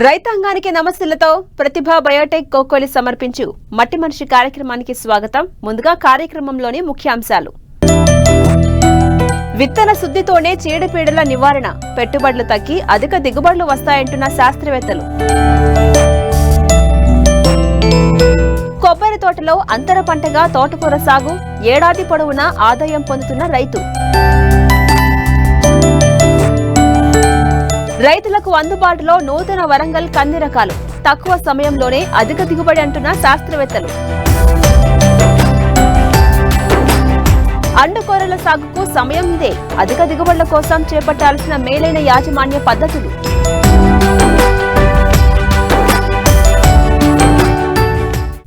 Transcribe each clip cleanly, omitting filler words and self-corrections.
రైతాంగానికి నమస్సులతో ప్రతిభా బయోటెక్ కోకోలి సమర్పించు మట్టి మనిషి కార్యక్రమానికి స్వాగతం. ముందుగా కార్యక్రమంలోని ముఖ్యాంశాలు. విత్తన శుద్ధితోనే చీడపీడల నివారణ, పెట్టుబడులు తగ్గి అధిక దిగుబడులు వస్తాయంటున్న శాస్త్రవేత్తలు. కొబ్బరి తోటలో అంతర పంటగా తోటకూర సాగు, ఏడాది పొడవునా ఆదాయం పొందుతున్న రైతు. రైతులకు అందుబాటులో నూతన వరంగల్ కంది రకాలు, తక్కువ సమయంలోనే అధిక దిగుబడి అంటున్న శాస్త్రవేత్తలు. అండుకూరల సాగుకు సమయం ఇదే, అధిక దిగుబడుల కోసం చేపట్టాల్సిన మేలైన యాజమాన్య పద్ధతులు.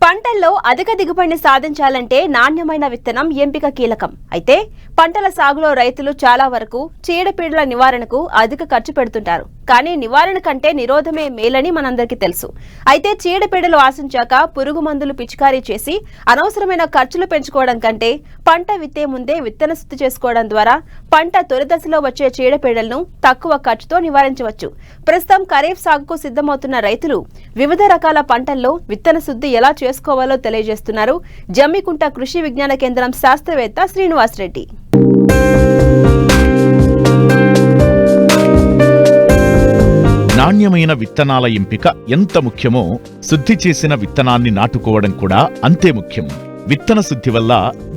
పంటల్లో అధిక దిగుబడిని సాధించాలంటే నాణ్యమైన విత్తనం ఎంపిక కీలకం. అయితే పంటల సాగులో రైతులు చాలా వరకు చీడపీడల నివారణకు అధిక ఖర్చు పెడుతుంటారు. కానీ నివారణ కంటే నిరోధమే మేలని మనందరికీ తెలుసు. అయితే చీడపీడలు ఆశించాక పురుగు మందులు పిచికారీ చేసి అనవసరమైన ఖర్చులు పెంచుకోవడం కంటే పంట విత్తే ముందే విత్తన శుద్ధి చేసుకోవడం ద్వారా పంట తొలి దశలో వచ్చే చీడపీడలను తక్కువ ఖర్చుతో నివారించవచ్చు. ప్రస్తుతం ఖరీఫ్ సాగుకు సిద్ధమవుతున్న రైతులు వివిధ రకాల పంటల్లో విత్తన శుద్ధి ఎలా చేసుకోవాలో తెలియజేస్తున్నారు జమ్మికుంట కృషి విజ్ఞాన కేంద్రం శాస్త్రవేత్త శ్రీనివాస్ రెడ్డి. నాణ్యమైన విత్తనాల ఎంపిక ఎంత ముఖ్యమో శుద్ధి చేసిన విత్తనాన్ని నాటుకోవడం కూడా అంతే ముఖ్యం. విత్తన శుద్ధి వల్ల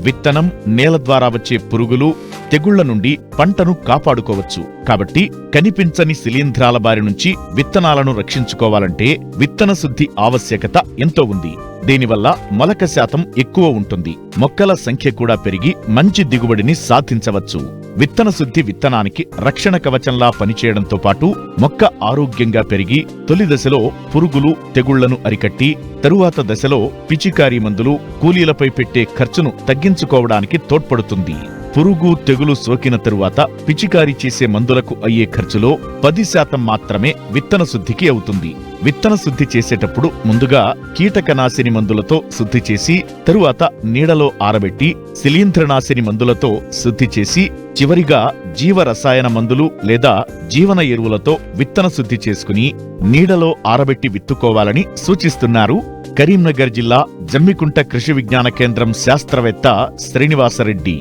విత్తనం, నేల ద్వారా వచ్చే పురుగులు, తెగుళ్ల నుండి పంటను కాపాడుకోవచ్చు. కాబట్టి కనిపించని శిలీంధ్రాల బారి నుంచి విత్తనాలను రక్షించుకోవాలంటే విత్తన శుద్ధి ఆవశ్యకత ఎంతో ఉంది. దీనివల్ల మొలక శాతం ఎక్కువ ఉంటుంది, మొక్కల సంఖ్య కూడా పెరిగి మంచి దిగుబడిని సాధించవచ్చు. విత్తన శుద్ధి విత్తనానికి రక్షణ కవచంలా పనిచేయడంతో పాటు మొక్క ఆరోగ్యంగా పెరిగి తొలి దశలో పురుగులు, తెగుళ్లను అరికట్టి తరువాత దశలో పిచికారీ మందులు, కూలీలపై పెట్టే ఖర్చును తగ్గించుకోవడానికి తోడ్పడుతుంది. పురుగు, తెగులు సోకిన తరువాత పిచికారీ చేసే మందులకు అయ్యే ఖర్చులో 10% మాత్రమే విత్తన శుద్ధికి అవుతుంది. విత్తన శుద్ధి చేసేటప్పుడు ముందుగా కీటకనాశిని మందులతో శుద్ధి చేసి తరువాత నీడలో ఆరబెట్టి శిలీంధ్రనాశిని మందులతో శుద్ధి చేసి చివరిగా జీవరసాయన మందులు లేదా జీవన ఎరువులతో విత్తన శుద్ధి చేసుకుని నీడలో ఆరబెట్టి విత్తుకోవాలని సూచిస్తున్నారు కరీంనగర్ జిల్లా జమ్మికుంట కృషి విజ్ఞాన కేంద్రం శాస్త్రవేత్త శ్రీనివాసరెడ్డి.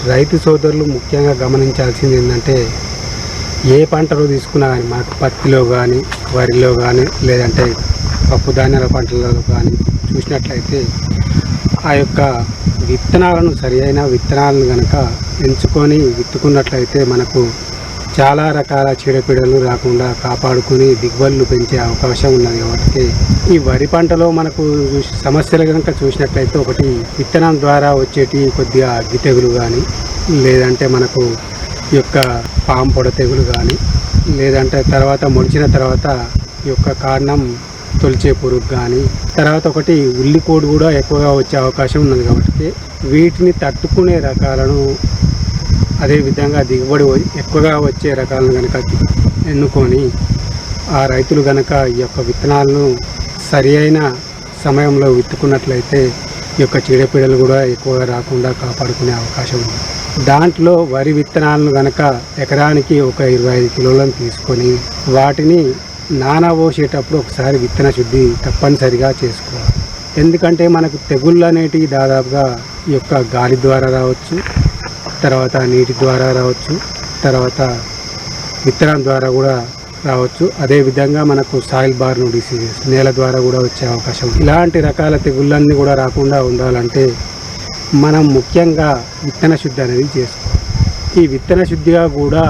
రైతు సోదరులు ముఖ్యంగా గమనించాల్సింది ఏంటంటే, ఏ పంటలో తీసుకున్నా కానీ మనకు పత్తిలో కానీ, వరిలో కానీ, లేదంటే పప్పు ధాన్యాల పంటలలో కానీ చూసినట్లయితే ఆ యొక్క విత్తనాలను సరి అయిన విత్తనాలను కనుక ఎంచుకొని విత్తుకున్నట్లయితే మనకు చాలా రకాల చీడపీడలు రాకుండా కాపాడుకుని దిగుబడులు పెంచే అవకాశం ఉన్నది. కాబట్టి ఈ వరి పంటలో మనకు సమస్యలు కనుక చూసినట్లయితే, ఒకటి విత్తనం ద్వారా వచ్చేటి కొద్దిగా అగ్గి తెగులు కానీ, లేదంటే మనకు ఈ యొక్క పాము పొడ తెగులు కానీ, లేదంటే తర్వాత మొలిచిన తర్వాత ఈ యొక్క కాండం తొలిచే పురుగు కానీ, తర్వాత ఒకటి ఉల్లికోడు కూడా ఎక్కువగా వచ్చే అవకాశం ఉన్నది. కాబట్టి వీటిని తట్టుకునే రకాలను, అదేవిధంగా దిగుబడి ఎక్కువగా వచ్చే రకాలను కనుక ఎన్నుకొని ఆ రైతులు కనుక ఈ యొక్క విత్తనాలను సరి అయిన సమయంలో విత్తుకున్నట్లయితే ఈ యొక్క చీడపీడలు కూడా ఎక్కువగా రాకుండా కాపాడుకునే అవకాశం ఉంది. దాంట్లో వరి విత్తనాలను కనుక ఎకరానికి ఒక 25 కిలోలను తీసుకొని వాటిని నానబోసేటప్పుడు ఒకసారి విత్తన శుద్ధి తప్పనిసరిగా చేసుకోవాలి. ఎందుకంటే మనకు తెగుళ్ళు అనేటివి దాదాపుగా ఈ యొక్క గాలి ద్వారా రావచ్చు, తర్వాత నీటి ద్వారా రావచ్చు, తర్వాత విత్తనం ద్వారా కూడా రావచ్చు. అదేవిధంగా మనకు సాయిల్ బార్న్ డిసీజెస్, నేల ద్వారా కూడా వచ్చే అవకాశం. ఇలాంటి రకాల తెగుళ్ళన్నీ కూడా రాకుండా ఉండాలంటే మనం ముఖ్యంగా విత్తన శుద్ధి అనేది చేసుకోవాలి. ఈ విత్తన శుద్ధిగా కూడా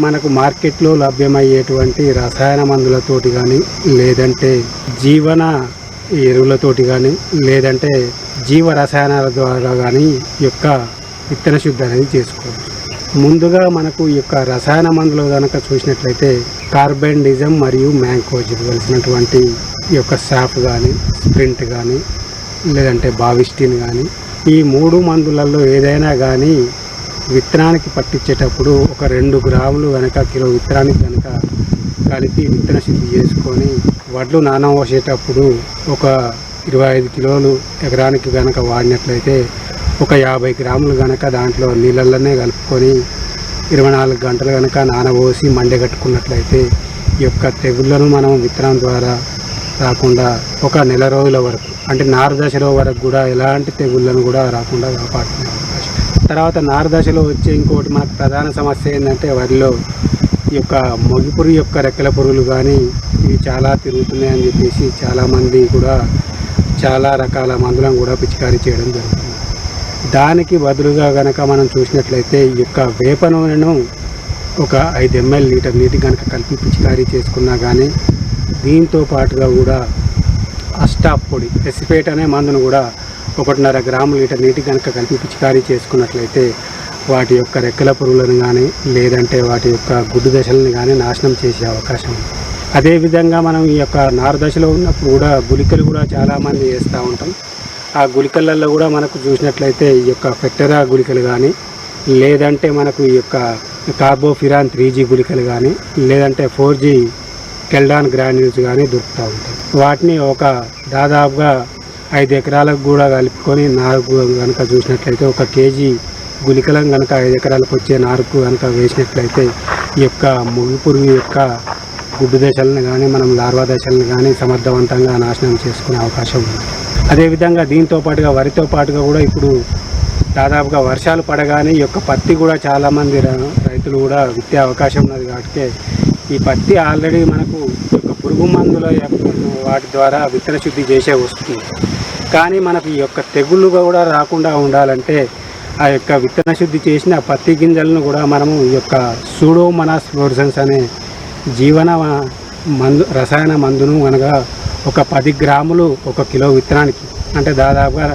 మనకు మార్కెట్లో లభ్యమయ్యేటువంటి రసాయన మందులతోటి కానీ, లేదంటే జీవన ఎరువులతోటి కానీ, లేదంటే జీవ రసాయనాల ద్వారా కానీ ఈ యొక్క విత్తన శుద్ధి అనేది చేసుకోవచ్చు. ముందుగా మనకు ఈ యొక్క రసాయన మందులు కనుక చూసినట్లయితే కార్బెండిజం మరియు మ్యాంకోజిబ్ కలిసినటువంటి ఈ యొక్క సాఫ్ కానీ, స్ప్రింట్ కానీ, లేదంటే బావిస్టిన్ కానీ, ఈ 3 మందులలో ఏదైనా కానీ విత్తనానికి పట్టించేటప్పుడు ఒక 2 గ్రాములు కనుక కిలో విత్తనానికి కనుక కలిపి విత్తన శుద్ధి చేసుకొని వడ్లు నానబోసేటప్పుడు ఒక 25 కిలోలు ఎకరానికి కనుక వాడినట్లయితే ఒక 50 గ్రాములు కనుక దాంట్లో నీళ్ళల్లోనే కలుపుకొని 24 గంటలు కనుక నానబోసి మండగట్టుకున్నట్లయితే ఈ యొక్క తెగుళ్ళను మనం విత్తనం ద్వారా రాకుండా ఒక నెల రోజుల వరకు అంటే నారు దశలో వరకు కూడా ఎలాంటి తెగుళ్ళను కూడా రాకుండా కాపాడుకునే అవకాశం. తర్వాత నారు దశలో వచ్చే ఇంకోటి మనకు ప్రధాన సమస్య ఏంటంటే వరిలో ఈ యొక్క మొగిపురు యొక్క రెక్కల పురుగులు కానీ ఇవి చాలా తిరుగుతున్నాయని చెప్పేసి చాలామంది కూడా చాలా రకాల మందులను కూడా పిచికారీ చేయడం జరుగుతుంది. దానికి బదులుగా కనుక మనం చూసినట్లయితే ఈ యొక్క వేప నూనెను ఒక 5 ml లీటర్ నీటి కనుక కలిపి పిచికారీ చేసుకున్నా కానీ దీంతో పాటుగా కూడా అస్టాప్ పొడి ఎసిఫేట్ అనే మందును కూడా 1.5 గ్రాము లీటర్ నీటి కనుక కలిపి పిచికారీ చేసుకున్నట్లయితే వాటి యొక్క రెక్కల పురుగులను కానీ లేదంటే వాటి యొక్క గుడ్డు దశలను కానీ నాశనం చేసే అవకాశం ఉంది. అదేవిధంగా మనం ఈ యొక్క నారు దశలో ఉన్నప్పుడు కూడా గుళికలు కూడా చాలామంది వేస్తూ ఉంటాం. ఆ గుళికలలో కూడా మనకు చూసినట్లయితే ఈ యొక్క ఫెక్టరా గుళికలు కానీ లేదంటే మనకు ఈ యొక్క కార్బోఫిరాన్ 3G గుళికలు కానీ లేదంటే 4G కెల్డాన్ గ్రాన్యూల్స్ కానీ దొరుకుతూ ఉంటాయి. వాటిని ఒక దాదాపుగా 5 ఎకరాలకు కూడా కలుపుకొని నారుకు కనుక చూసినట్లయితే 1 కేజీ గుళికలను కనుక 5 ఎకరాలకు వచ్చే నారుకు కనుక వేసినట్లయితే ఈ యొక్క ముళ్ళు పురుగు యొక్క గుడ్డు దశలను కానీ మనం లార్వా దశలను కానీ సమర్థవంతంగా నాశనం చేసుకునే అవకాశం ఉంది. అదేవిధంగా దీంతో పాటుగా వరితో పాటుగా కూడా ఇప్పుడు దాదాపుగా వర్షాలు పడగానే ఈ యొక్క పత్తి కూడా చాలామంది రైతులు కూడా విత్తే అవకాశం ఉన్నది. కాబట్టి ఈ పత్తి ఆల్రెడీ మనకు ఈ యొక్క పురుగు మందుల వాటి ద్వారా విత్తన శుద్ధి చేసే వస్తుంది. కానీ మనకు ఈ యొక్క తెగుళ్ళు కూడా రాకుండా ఉండాలంటే ఆ యొక్క విత్తన శుద్ధి చేసిన పత్తి గింజలను కూడా మనము ఈ యొక్క సూడోమోనాస్ ఫ్లోరసెన్స్ అనే జీవన మందు రసాయన మందును అనగా ఒక 10 గ్రాములు 1 కిలో విత్తనానికి అంటే దాదాపుగా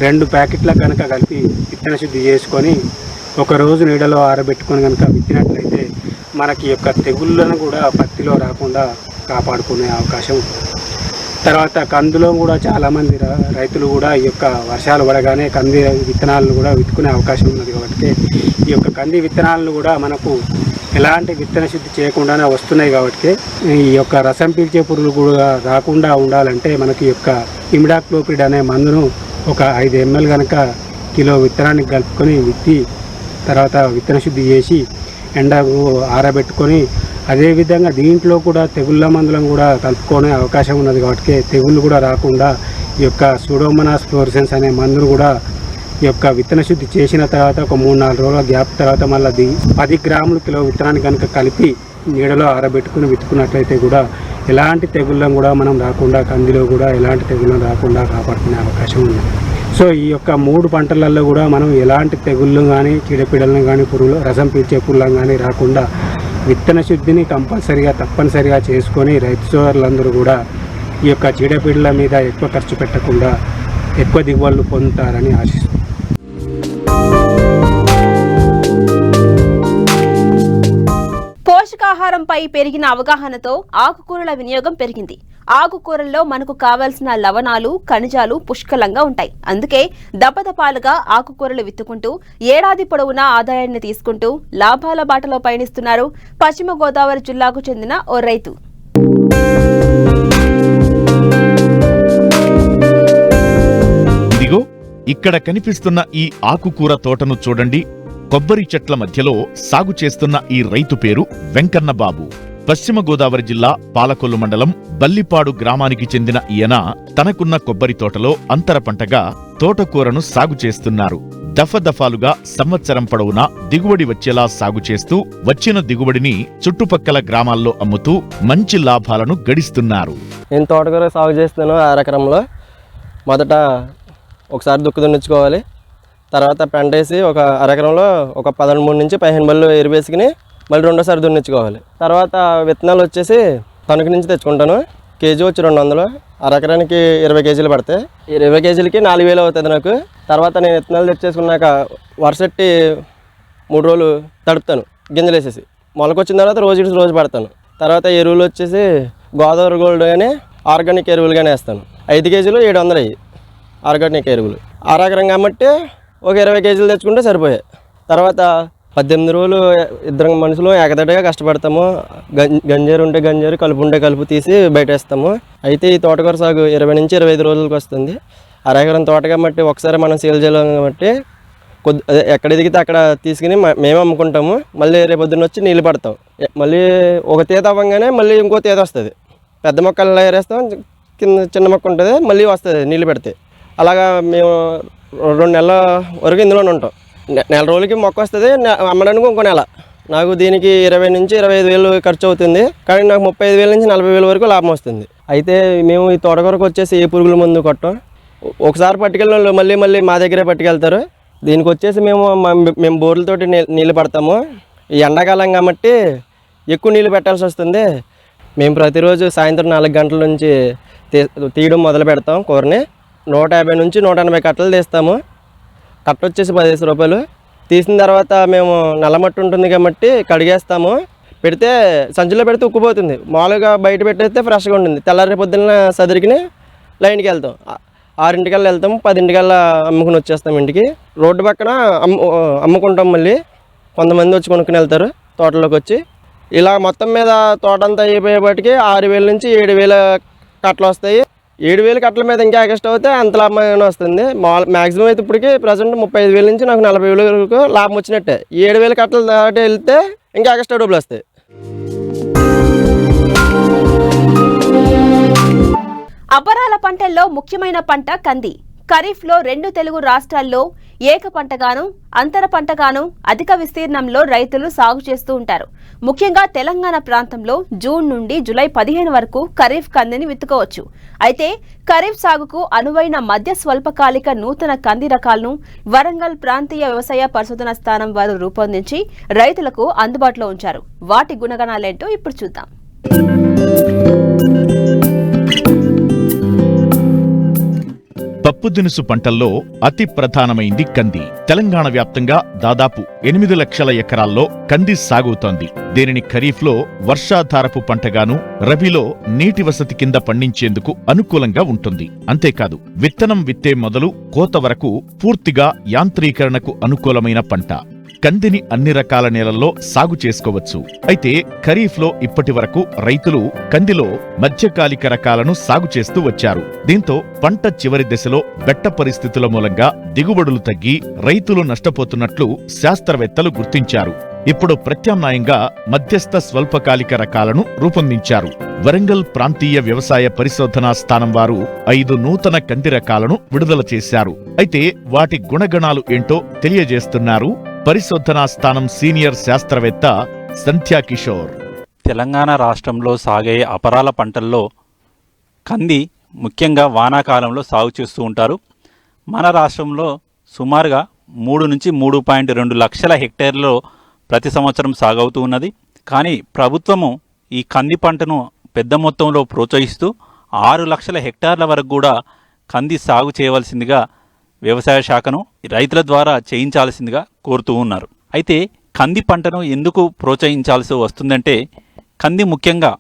2 ప్యాకెట్ల కనుక కలిపి విత్తన శుద్ధి చేసుకొని 1 రోజు నీడలో ఆరబెట్టుకొని కనుక విత్తినట్లయితే మనకి యొక్క తెగుళ్ళను కూడా పత్తిలో రాకుండా కాపాడుకునే అవకాశం ఉంది. తర్వాత కందులో కూడా చాలామంది రైతులు కూడా ఈ యొక్క వర్షాలు పడగానే కంది విత్తనాలను కూడా విత్తుకునే అవకాశం ఉన్నది. కాబట్టి ఈ యొక్క కంది విత్తనాలను కూడా మనకు ఎలాంటి విత్తన శుద్ధి చేయకుండానే వస్తున్నాయి. కాబట్టి ఈ యొక్క రసం పీల్చే పురుగులు కూడా రాకుండా ఉండాలంటే మనకి యొక్క ఇమిడాక్లోపిడ్ అనే మందును ఒక 5 ml కనుక కిలో విత్తనానికి కలుపుకొని విత్తి తర్వాత విత్తన శుద్ధి చేసి ఎండకు ఆరబెట్టుకొని అదేవిధంగా దీంట్లో కూడా తెగుళ్ళ మందులను కూడా కలుపుకునే అవకాశం ఉన్నది. కాబట్టి తెగుళ్ళు కూడా రాకుండా ఈ యొక్క సూడోమోనాస్ ఫ్లోరసెన్స్ అనే మందును కూడా ఈ యొక్క విత్తన శుద్ధి చేసిన తర్వాత ఒక 3-4 రోజుల గ్యాప్ తర్వాత మళ్ళీ 10 గ్రాములు కిలో విత్తనాన్ని కనుక కలిపి నీడలో ఆరబెట్టుకుని విత్తుకున్నట్లయితే కూడా ఎలాంటి తెగుళ్ళను కూడా మనం రాకుండా కందిలో కూడా ఎలాంటి తెగుళ్ళను రాకుండా కాపాడుకునే అవకాశం ఉంది. సో ఈ యొక్క 3 పంటలలో కూడా మనం ఎలాంటి తెగుళ్ళు కానీ చీడపీడలను కానీ పురుగులు రసం పీల్చే పురుగులను కానీ రాకుండా విత్తన శుద్ధిని తప్పనిసరిగా చేసుకొని రైతు సోదరులందరూ కూడా ఈ యొక్క చీడపీడల మీద ఎక్కువ ఖర్చు పెట్టకుండా ఎక్కువ దిగుబడులు పొందుతారని ఆశిస్తున్నాను. పోషకాహారంపై పెరిగిన అవగాహనతో ఆకుకూరల వినియోగం పెరిగింది. ఆకుకూరల్లో మనకు కావాల్సిన లవణాలు ఖనిజాలు పుష్కలంగా ఉంటాయి. అందుకే దపదపాలుగా ఆకుకూరలు విత్తుకుంటూ ఏడాది పొడవునా ఆదాయాన్ని తీసుకుంటూ లాభాల బాటలో పయనిస్తున్నారు పశ్చిమ గోదావరి జిల్లాకు చెందిన ఓ రైతు. ఇదిగో ఇక్కడ కనిపిస్తున్న ఈ ఆకుకూర తోటను చూడండి. కొబ్బరి చెట్ల మధ్యలో సాగు చేస్తున్న ఈ రైతు పేరు వెంకన్నబాబు. పశ్చిమ గోదావరి జిల్లా పాలకొల్లు మండలం బల్లిపాడు గ్రామానికి చెందిన ఈయన తనకున్న కొబ్బరి తోటలో అంతర పంటగా తోటకూరను సాగు చేస్తున్నారు. దఫదఫాలుగా సంవత్సరం పొడవునా దిగుబడి వచ్చేలా సాగు చేస్తూ వచ్చిన దిగుబడిని చుట్టుపక్కల గ్రామాల్లో అమ్ముతూ మంచి లాభాలను గడిస్తున్నారు. నేను తోటకూర సాగు చేస్తాను. 6 ఎకరంలో మొదట ఒకసారి దుక్కు దున్నించుకోవాలి. తర్వాత పెంటేసి ఒక 6 ఎకరంలో ఒక 13 నుంచి 15 బళ్ళు ఎరువు వేసుకుని మళ్ళీ రెండోసారి దున్నించుకోవాలి. తర్వాత విత్తనాలు వచ్చేసి తణుకు నుంచి తెచ్చుకుంటాను. కేజీ వచ్చి 200, 6 ఎకరానికి 20 కేజీలు పడతాయి. 20 కేజీలకి 4000 అవుతుంది నాకు. తర్వాత నేను విత్తనాలు తెచ్చేసుకున్నాక వరుసెట్టి 3 రోజులు తడుపుతాను గింజలు వేసేసి. మొలకొచ్చిన తర్వాత రోజు పడతాను. తర్వాత ఎరువులు వచ్చేసి గోదావరి గోల్డ్ కానీ ఆర్గానిక్ ఎరువులు కానీ వేస్తాను. 5 కేజీలు 700 అయ్యి ఆర్గానిక్ ఎరువులు. 6 ఎకరం కాబట్టి ఒక 20 కేజీలు తెచ్చుకుంటే సరిపోయాయి. తర్వాత 18 రోజులు 2 మనుషులు ఏకదటిగా కష్టపడతాము. గంజేరు ఉంటే గంజేరు, కలుపు ఉంటే కలుపు తీసి బయట వేస్తాము. అయితే ఈ తోటకూర సాగు 20 నుంచి 25 రోజులకు వస్తుంది. 6 ఎకరం తోట కాబట్టి ఒకసారి మనం సేల్ చేయలేం కాబట్టి అదే ఎక్కడ ఎదిగితే అక్కడ తీసుకుని మేము అమ్ముకుంటాము. మళ్ళీ రేపొద్దున వచ్చి నీళ్ళు పడతాం. మళ్ళీ ఒక తీత అవ్వగానే మళ్ళీ ఇంకో తీత వస్తుంది. పెద్ద మొక్కలు ఏరేస్తాం, కింద చిన్న మొక్క ఉంటుంది, మళ్ళీ వస్తుంది నీళ్ళు పెడితే. అలాగా మేము 2 నెలల వరకు ఇందులోనే ఉంటాం. నెల రోజులకి మొక్క వస్తుంది, అమ్మడానికి ఇంకో నెల. నాకు దీనికి 20 నుంచి 25 వేలు ఖర్చు అవుతుంది, కానీ నాకు 35 వేల నుంచి 40 వేల వరకు లాభం వస్తుంది. అయితే మేము ఈ తోటకూరకు వచ్చేసి ఏ పురుగుల మందు కొట్టం. ఒకసారి పట్టుకెళ్ళిన వాళ్ళు మళ్ళీ మళ్ళీ మా దగ్గరే పట్టుకెళ్తారు. దీనికి వచ్చేసి మేము బోర్లతోటి నీళ్ళు పడతాము. ఈ ఎండాకాలం కాబట్టి ఎక్కువ నీళ్ళు పెట్టాల్సి వస్తుంది. మేము ప్రతిరోజు సాయంత్రం 4 గంటల నుంచి తీయడం మొదలు పెడతాం. కూరని 150 నుంచి 180 కట్టలు తీస్తాము. కట్ట వచ్చేసి 15 రూపాయలు. తీసిన తర్వాత మేము నల్లమట్టి ఉంటుంది కాబట్టి కడిగేస్తాము. పెడితే సంచిలో పెడితే ఉక్కుపోతుంది. మామూలుగా బయట పెట్టేస్తే ఫ్రెష్గా ఉంటుంది. తెల్లారి పొద్దున్న సదిరికిని లైన్కి వెళ్తాం. 6 వెళ్తాం, 10 అమ్ముకుని వచ్చేస్తాం ఇంటికి. రోడ్డు పక్కన అమ్ముకుంటాం. మళ్ళీ కొంతమంది వచ్చి కొనుక్కుని వెళ్తారు తోటలోకి వచ్చి. ఇలా మొత్తం మీద తోట అంతా అయిపోయేపటికి 6,000 నుంచి 7,000 కట్టలు వస్తాయి. 7,000 కట్టల మీద ఇంకా ఎక్స్ట్రా అవుతే అంత లాభం వస్తుంది. మ్యాక్సిమం అయితే ఇప్పటికి ప్రజెంట్ 35,000 నుంచి నాకు 40,000 వరకు లాభం వచ్చినట్టే. 7,000 కట్టలు దాటి వెళ్తే ఇంకా ఎక్స్ట్రా డబ్బులు వస్తాయి. అపరాల పంటల్లో ముఖ్యమైన పంట కంది. ఖరీఫ్లో 2 తెలుగు రాష్ట్రాల్లో ఏక పంటగాను, అంతర పంటగాను అధిక విస్తీర్ణంలో రైతులు సాగు చేస్తూ ఉంటారు. ముఖ్యంగా తెలంగాణ ప్రాంతంలో జూన్ నుండి జూలై 15 వరకు ఖరీఫ్ కందిని విత్తుకోవచ్చు. అయితే ఖరీఫ్ సాగుకు అనువైన మధ్య స్వల్పకాలిక నూతన కంది రకాలను వరంగల్ ప్రాంతీయ వ్యవసాయ పరిశోధన స్థానం వారు రూపొందించి రైతులకు అందుబాటులో ఉంచారు. వాటి గుణగణాలేంటో ఇప్పుడు చూద్దాం. పప్పు దినుసు పంటల్లో అతి ప్రధానమైంది కంది. తెలంగాణ వ్యాప్తంగా దాదాపు 8 లక్షల ఎకరాల్లో కంది సాగుతోంది. దీనిని ఖరీఫ్లో వర్షాధారపు పంటగాను, రబీలో నీటి వసతి కింద పండించేందుకు అనుకూలంగా ఉంటుంది. అంతేకాదు విత్తనం విత్తే మొదలు కోత వరకు పూర్తిగా యాంత్రీకరణకు అనుకూలమైన పంట. కందిని అన్ని రకాల నేలల్లో సాగు చేసుకోవచ్చు. అయితే ఖరీఫ్లో ఇప్పటి వరకు రైతులు కందిలో మధ్యకాలిక రకాలను సాగు చేస్తూ వచ్చారు. దీంతో పంట చివరి దశలో బెట్ట పరిస్థితుల మూలంగా దిగుబడులు తగ్గి రైతులు నష్టపోతున్నట్లు శాస్త్రవేత్తలు గుర్తించారు. ఇప్పుడు ప్రత్యామ్నాయంగా మధ్యస్థ స్వల్పకాలిక రకాలను రూపొందించారు. వరంగల్ ప్రాంతీయ వ్యవసాయ పరిశోధనా స్థానం వారు 5 నూతన కంది రకాలను విడుదల చేశారు. అయితే వాటి గుణగణాలు ఏంటో తెలియజేస్తున్నారు పరిశోధనా స్థానం సీనియర్ శాస్త్రవేత్త సంధ్యా కిషోర్. తెలంగాణ రాష్ట్రంలో సాగే అపరాల పంటల్లో కంది ముఖ్యంగా వానాకాలంలో సాగు చేస్తూ ఉంటారు. మన రాష్ట్రంలో సుమారుగా 3 నుంచి 3.2 లక్షల హెక్టేర్లలో ప్రతి సంవత్సరం సాగవుతూ ఉన్నది. కానీ ప్రభుత్వము ఈ కంది పంటను పెద్ద మొత్తంలో ప్రోత్సహిస్తూ 6 లక్షల హెక్టార్ల వరకు కూడా కంది సాగు చేయవలసిందిగా వ్యవసాయ శాఖను రైతుల ద్వారా చేయించాల్సిందిగా కోరుతూ ఉన్నారు. అయితే కంది పంటను ఎందుకు ప్రోత్సహించాల్సి వస్తుందంటే కంది ముఖ్యంగా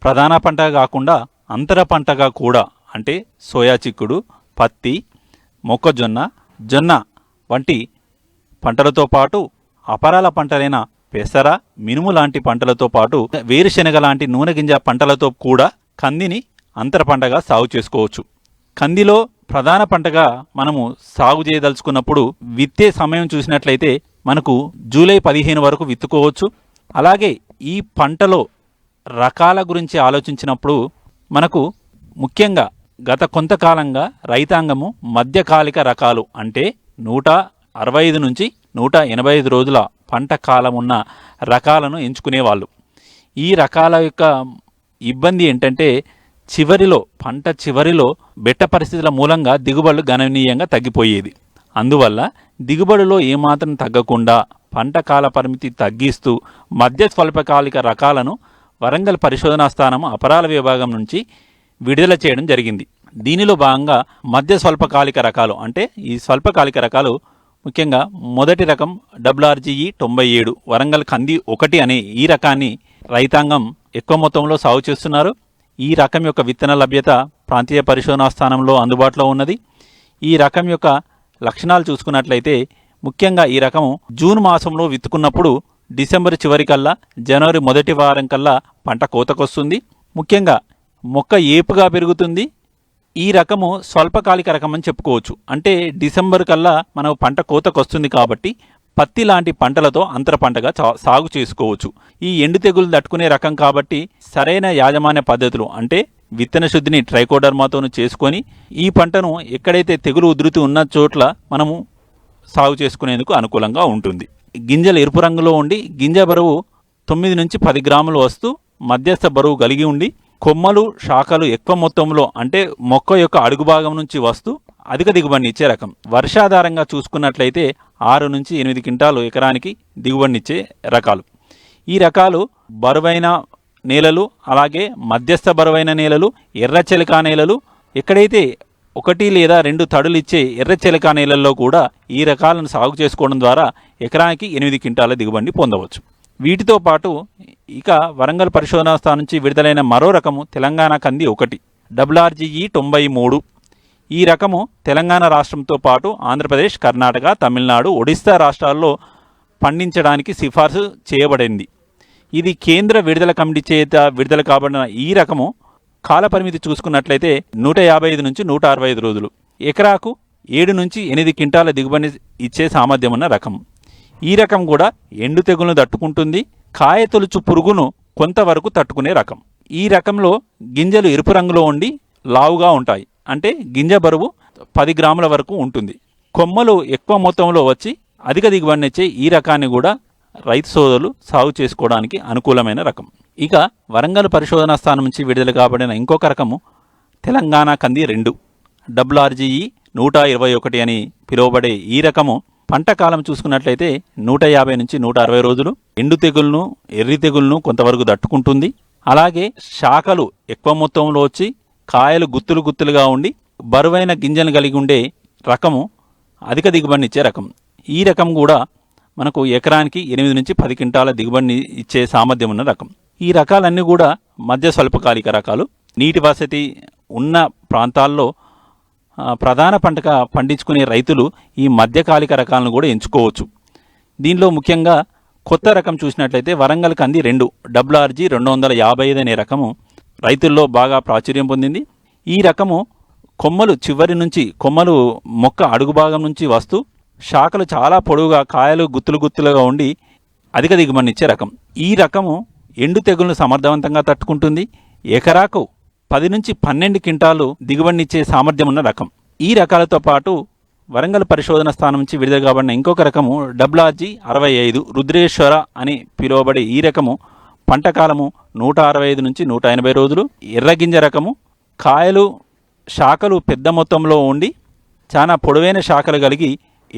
ప్రధాన పంట కాకుండా అంతర పంటగా కూడా, అంటే సోయా చిక్కుడు, పత్తి, మొక్కజొన్న, జొన్న వంటి పంటలతో పాటు అపరాల పంటలైన పెసర, మినుము లాంటి పంటలతో పాటు వేరుశెనగ లాంటి నూనె గింజ పంటలతో కూడా కందిని అంతర పంటగా సాగు చేసుకోవచ్చు. కందిలో ప్రధాన పంటగా మనము సాగు చేయదలుచుకున్నప్పుడు విత్తే సమయం చూసినట్లయితే మనకు జూలై 15 వరకు విత్తుకోవచ్చు. అలాగే ఈ పంటలో రకాల గురించి ఆలోచించినప్పుడు మనకు ముఖ్యంగా గత కొంతకాలంగా రైతాంగము మధ్యకాలిక రకాలు, అంటే 165 నుంచి 185 రోజుల పంట కాలం ఉన్న రకాలను ఎంచుకునేవాళ్ళు. ఈ రకాల యొక్క ఇబ్బంది ఏంటంటే పంట చివరిలో బెట్ట పరిస్థితుల మూలంగా దిగుబడులు గణనీయంగా తగ్గిపోయేది. అందువల్ల దిగుబడిలో ఏమాత్రం తగ్గకుండా పంట కాల పరిమితి తగ్గిస్తూ మధ్య స్వల్పకాలిక రకాలను వరంగల్ పరిశోధనా స్థానం అపరాల విభాగం నుంచి విడుదల చేయడం జరిగింది. దీనిలో భాగంగా మధ్య స్వల్పకాలిక రకాలు, అంటే ఈ స్వల్పకాలిక రకాలు ముఖ్యంగా మొదటి రకం WRGE 97 వరంగల్ కంది 1 అనే ఈ రకాన్ని రైతాంగం ఎక్కువ మొత్తంలో సాగు చేస్తున్నారు. ఈ రకం యొక్క విత్తన లభ్యత ప్రాంతీయ పరిశోధనా స్థానంలో అందుబాటులో ఉన్నది. ఈ రకం యొక్క లక్షణాలు చూసుకున్నట్లయితే ముఖ్యంగా ఈ రకము జూన్ మాసంలో విత్తుకున్నప్పుడు డిసెంబర్ చివరికల్లా, జనవరి మొదటి వారం కల్లా పంట కోతకొస్తుంది. ముఖ్యంగా మొక్క ఏపుగా పెరుగుతుంది, ఈ రకము స్వల్పకాలిక రకం అని చెప్పుకోవచ్చు. అంటే డిసెంబర్ కల్లా మనం పంట కోతకు వస్తుంది కాబట్టి పత్తి లాంటి పంటలతో అంతర పంటగా సాగు చేసుకోవచ్చు. ఈ ఎండు తెగులు తట్టుకునే రకం కాబట్టి సరైన యాజమాన్య పద్ధతులు అంటే విత్తన శుద్ధిని ట్రైకోడర్మాతోను చేసుకొని ఈ పంటను ఎక్కడైతే తెగులు ఉధృతి ఉన్న చోట్ల మనము సాగు చేసుకునేందుకు అనుకూలంగా ఉంటుంది. గింజలు ఎరుపు రంగులో ఉండి గింజ బరువు 9 నుంచి 10 గ్రాములు వస్తూ మధ్యస్థ బరువు కలిగి ఉండి కొమ్మలు శాఖలు ఎక్కువ మొత్తంలో అంటే మొక్క యొక్క అడుగు భాగం నుంచి వస్తూ అధిక దిగుబడినిచ్చే రకం. వర్షాధారంగా చూసుకున్నట్లయితే 6 నుంచి 8 క్వింటాలు ఎకరానికి దిగుబడినిచ్చే రకాలు. ఈ రకాలు బరువైన నేలలు, అలాగే మధ్యస్థ బరువైన నేలలు, ఎర్రచెలకా నేలలు, ఎక్కడైతే 1 లేదా 2 తడులు ఇచ్చే ఎర్రచెలకా నేలల్లో కూడా ఈ రకాలను సాగు చేసుకోవడం ద్వారా ఎకరానికి 8 క్వింటాల దిగుబడిని పొందవచ్చు. వీటితో పాటు ఇక వరంగల్ పరిశోధనా స్థానం నుంచి విడుదలైన మరో రకము తెలంగాణ కంది 1 WRGE 93. ఈ రకము తెలంగాణ రాష్ట్రంతో పాటు ఆంధ్రప్రదేశ్, కర్ణాటక, తమిళనాడు, ఒడిశా రాష్ట్రాల్లో పండించడానికి సిఫార్సు చేయబడింది. ఇది కేంద్ర విడుదల కమిటీ చేత విడుదల కాబడిన ఈ రకము కాలపరిమితి చూసుకున్నట్లయితే 155 నుంచి 165 రోజులు. ఎకరాకు 7 నుంచి 8 క్వింటాల దిగుబడి ఇచ్చే సామర్థ్యం ఉన్న రకం. ఈ రకం కూడా ఎండు తెగులను తట్టుకుంటుంది, కాయ తొలుచు పురుగును కొంతవరకు తట్టుకునే రకం. ఈ రకంలో గింజలు ఎరుపు రంగులో ఉండి లావుగా ఉంటాయి. అంటే గింజ బరువు 10 గ్రాముల వరకు ఉంటుంది. కొమ్మలు ఎక్కువ మొత్తంలో వచ్చి అధిక దిగుబడినిచ్చే ఈ రకాన్ని కూడా రైతు సోదరులు సాగు చేసుకోవడానికి అనుకూలమైన రకం. ఇక వరంగల్ పరిశోధనా స్థానం నుంచి విడుదల కాబడిన ఇంకొక రకము తెలంగాణ కంది 2 WRGE 121 అని పిలువబడే ఈ రకము పంట కాలం చూసుకున్నట్లయితే 150 నుంచి 160 రోజులు. ఎండు తెగులను, ఎర్రి తెగులను కొంతవరకు తట్టుకుంటుంది. అలాగే శాఖలు ఎక్కువ మొత్తంలో వచ్చి కాయలు గుత్తులు గుత్తులుగా ఉండి బరువైన గింజలు కలిగి ఉండే రకము అధిక దిగుబడినిచ్చే రకం. ఈ రకం కూడా మనకు ఎకరానికి 8 నుంచి 10 క్వింటాల దిగుబడిని ఇచ్చే సామర్థ్యం ఉన్న రకం. ఈ రకాలన్నీ కూడా మధ్య స్వల్పకాలిక రకాలు. నీటి వసతి ఉన్న ప్రాంతాల్లో ప్రధాన పంటగా పండించుకునే రైతులు ఈ మధ్యకాలిక రకాలను కూడా ఎంచుకోవచ్చు. దీనిలో ముఖ్యంగా కొత్త రకం చూసినట్లయితే వరంగల్ కంది 2 WRG 255 అనే రకము రైతుల్లో బాగా ప్రాచుర్యం పొందింది. ఈ రకము కొమ్మలు చివరి నుంచి కొమ్మలు మొక్క అడుగు భాగం నుంచి వస్తూ శాఖలు చాలా పొడవుగా కాయలు గుత్తులు గుత్తులుగా ఉండి అధిక దిగుబడినిచ్చే రకం. ఈ రకము ఎండు తెగులను సమర్థవంతంగా తట్టుకుంటుంది. ఎకరాకు 10 నుంచి 12 క్వింటాలు దిగుబడినిచ్చే సామర్థ్యం ఉన్న రకం. ఈ రకాలతో పాటు వరంగల్ పరిశోధన స్థానం నుంచి విడుదల కాబడిన ఇంకొక రకము WRG 65 రుద్రేశ్వర అని పిలువబడే ఈ రకము పంట కాలము 165 నుంచి 180 రోజులు. ఎర్రగింజ రకము. కాయలు శాఖలు పెద్ద మొత్తంలో ఉండి చాలా పొడవైన శాఖలు కలిగి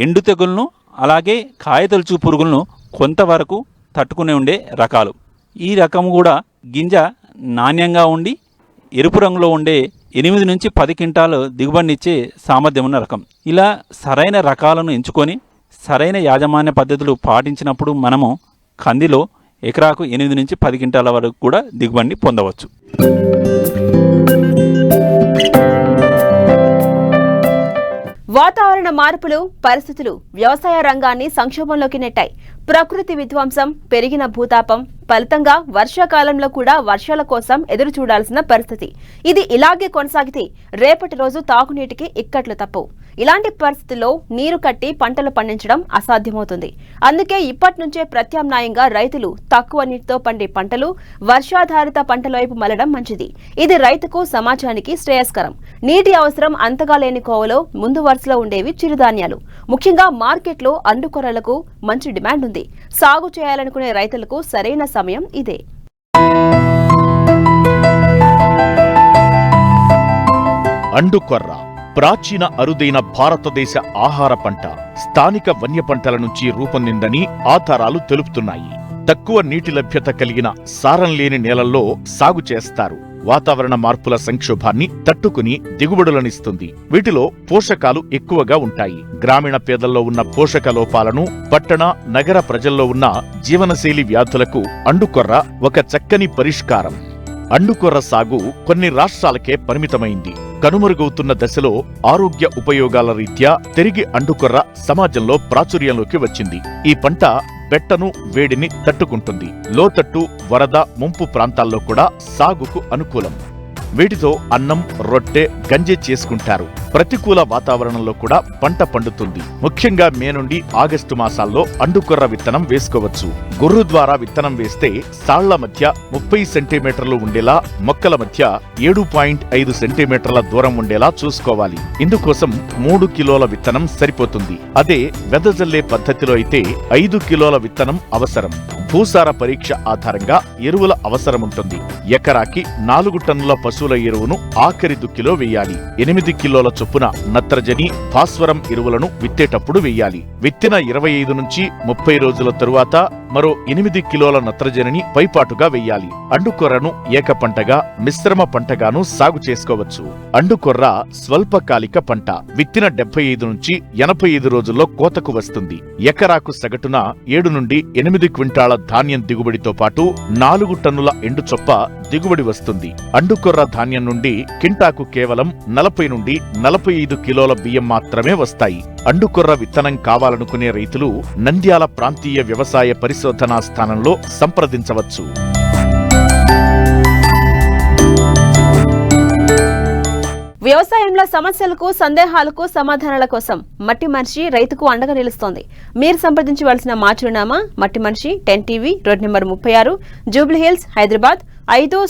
ఎండు తెగులను అలాగే కాయతొలుచు పురుగులను కొంతవరకు తట్టుకునే ఉండే రకాలు. ఈ రకము కూడా గింజ నాణ్యంగా ఉండి ఎరుపు రంగులో ఉండే 8 నుంచి 10 క్వింటాలు దిగుబడినిచ్చే సామర్థ్యం ఉన్న రకం. ఇలా సరైన రకాలను ఎంచుకొని సరైన యాజమాన్య పద్ధతులు పాటించినప్పుడు మనము కందిలో ఎకరాకు 8 నుంచి 10 క్వింటాల వరకు కూడా దిగుబడిని పొందవచ్చు. వాతావరణ మార్పులు, పరిస్థితులు వ్యవసాయ రంగాన్ని సంక్షోభంలోకి నెట్టాయి. ప్రకృతి విధ్వంసం, పెరిగిన భూతాపం ఫలితంగా వర్షాకాలంలో కూడా వర్షాల కోసం ఎదురు చూడాల్సిన పరిస్థితి. ఇది ఇలాగే కొనసాగితే రేపటి రోజు తాగునీటికి ఇక్కట్లు తప్పవు. ఇలాంటి పరిస్థితుల్లో నీరు కట్టి పంటలు పండించడం అసాధ్యమవుతుంది. అందుకే ఇప్పటి నుంచే ప్రత్యామ్నాయంగా రైతులు తక్కువ నీటితో పండే పంటలు, వర్షాధారిత పంటల వైపు మళ్లడం మంచిది. ఇది రైతుకు, సమాజానికి శ్రేయస్కరం. నీటి అవసరం అంతగా లేని కోవలో ముందు వరుసలో ఉండేవి చిరుధాన్యాలు. ముఖ్యంగా మార్కెట్లో అండుకొర్రలకు మంచి డిమాండ్ ఉంది. సాగు చేయాలనుకునే రైతులకు సరైన సమయం ఇదే. అండుకొర్ర ప్రాచీన అరుదైన భారతదేశ ఆహార పంట. స్థానిక వన్య పంటల నుంచి రూపొందిందని ఆధారాలు తెలుపుతున్నాయి. తక్కువ నీటి లభ్యత కలిగిన సారం లేని నేలల్లో సాగు చేస్తారు. వాతావరణ మార్పుల సంక్షోభాన్ని తట్టుకుని దిగుబడులనిస్తుంది. వీటిలో పోషకాలు ఎక్కువగా ఉంటాయి. గ్రామీణ పేదల్లో ఉన్న పోషక లోపాలను, పట్టణ నగర ప్రజల్లో ఉన్న జీవనశైలి వ్యాధులకు అండుకొర్ర ఒక చక్కని పరిష్కారం. అండుకొర్ర సాగు కొన్ని రాష్ట్రాలకే పరిమితమైంది. కనుమరుగవుతున్న దశలో ఆరోగ్య ఉపయోగాల రీత్యా తిరిగి అండుకొర్ర సమాజంలో ప్రాచుర్యంలోకి వచ్చింది. ఈ పంట బెట్టను, వేడిని తట్టుకుంటుంది. లోతట్టు, వరద, ముంపు ప్రాంతాల్లో కూడా సాగుకు అనుకూలం. వీటితో అన్నం, రొట్టె, గంజి చేసుకుంటారు. ప్రతికూల వాతావరణంలో కూడా పంట పండుతుంది. ముఖ్యంగా మే నుండి ఆగస్టు మాసాల్లో అండుకొర్ర విత్తనం వేసుకోవచ్చు. గుర్రు ద్వారా విత్తనం వేస్తే సాళ్ల మధ్య 30 సెంటీమీటర్లు ఉండేలా, మొక్కల మధ్య 7.5 సెంటీమీటర్ల దూరం ఉండేలా చూసుకోవాలి. ఇందుకోసం 3 కిలోల విత్తనం సరిపోతుంది. అదే వెదజల్లే పద్ధతిలో అయితే 5 కిలోల విత్తనం అవసరం. భూసార పరీక్ష ఆధారంగా ఎరువుల అవసరముంటుంది. ఎకరాకి 4 టన్నుల పశువుల ఎరువును ఆఖరి దుక్కిలో వేయాలి. 8 కిలోల చొప్పున నత్రజని, భాస్వరం ఎరువులను విత్తేటప్పుడు వేయాలి. విత్తిన 25 నుంచి 30 రోజుల తరువాత మరో 8 కిలోల నత్రజనిని పైపాటుగా వేయాలి. అండుకొర్రను ఏక పంటగా, మిశ్రమ పంటగాను సాగు చేసుకోవచ్చు. అండుకొర్ర స్వల్పకాలిక పంట. విత్తిన 75 నుంచి 85 రోజుల్లో కోతకు వస్తుంది. ఎకరాకు సగటున 7 నుండి 8 క్వింటాల ధాన్యం దిగుబడితో పాటు 4 టన్నుల ఎండు చొప్ప దిగుబడి వస్తుంది. అండుకొర్ర ధాన్యం నుండి కింటాకు కేవలం 40 నుండి 45 కిలోల బియ్యం మాత్రమే వస్తాయి. అండుకొర్ర విత్తనం కావాలనుకునే రైతులు నంద్యాల ప్రాంతీయ వ్యవసాయ పరిశోధనా స్థానంలో సంప్రదించవచ్చు. వ్యవసాయంలో సమస్యలకు, సందేహాలకు సమాధానాల కోసం మట్టి మనిషి రైతుకు అండగా నిలుస్తోంది. మీరు సంప్రదించవలసిన మా చిరునామా మట్టి మనిషి 10 TV, road number 36, Jubilee hills, Hyderabad 50